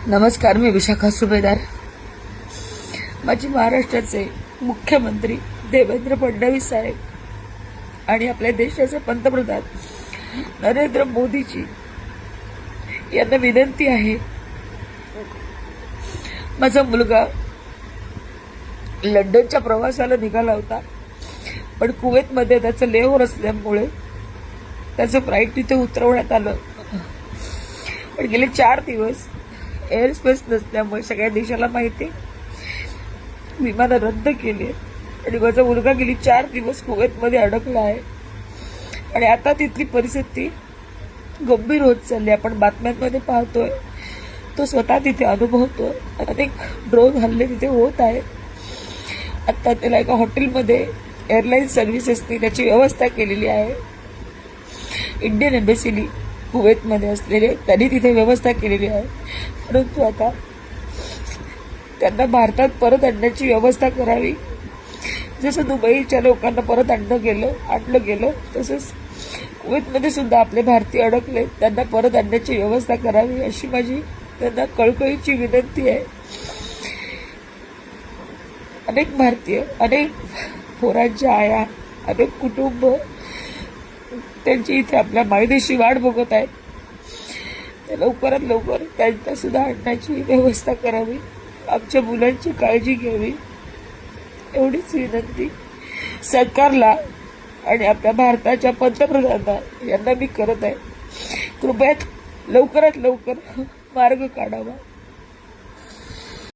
नमस्कार, मी विशाखा सुभेदार. माझी महाराष्ट्राचे मुख्यमंत्री देवेंद्र फडणवीस साहेब आणि आपल्या देशाचे पंतप्रधान नरेंद्र मोदीजी यांना विनंती आहे. माझा मुलगा लंडनच्या प्रवासाला निघाला होता, पण कुवेतमध्ये त्याचं लेहोर असल्यामुळे त्याचं फ्लाईट तिथे उतरवण्यात आलं. पण गेले 4 दिवस एअर स्पेस नसल्यामुळे सगळ्या देशाला माहिती विमानं रद्द केली आणि माझा मुलगा गेली 4 दिवस कुवेतमध्ये अडकला आहे. आणि आता तिथली परिस्थिती गंभीर होत चालली. आपण बातम्यांमध्ये पाहतोय, तो स्वतः तिथे अनुभवतोय. अनेक ड्रोन हल्ले तिथे होत आहेत. आता त्याला एका हॉटेलमध्ये एअरलाईन सर्व्हिसेसनी त्याची व्यवस्था केलेली आहे. इंडियन एम्बेसीनी कुवेतमध्ये असलेले त्यांनी तिथे व्यवस्था केलेली आहे. परंतु आता त्यांना भारतात परत आणण्याची व्यवस्था करावी. जसं दुबईच्या लोकांना परत आणलं गेलं तसंच कुवेतमध्ये सुद्धा आपले भारतीय अडकले, त्यांना परत आणण्याची व्यवस्था करावी अशी माझी त्यांना कळकळीची विनंती आहे. अनेक भारतीय, अनेक पोरांच्या आया, अनेक कुटुंब त्यांची इथे आपल्या मायदेशी वाट बघत आहेत. लवकरात लवकर त्यांना सुद्धा आणण्याची व्यवस्था करावी. आमच्या मुलांची काळजी घ्यावी एवढीच विनंती सरकारला आणि आपल्या भारताच्या पंतप्रधानांना यांना मी करत आहे. कृपया लवकरात लवकर मार्ग काढावा.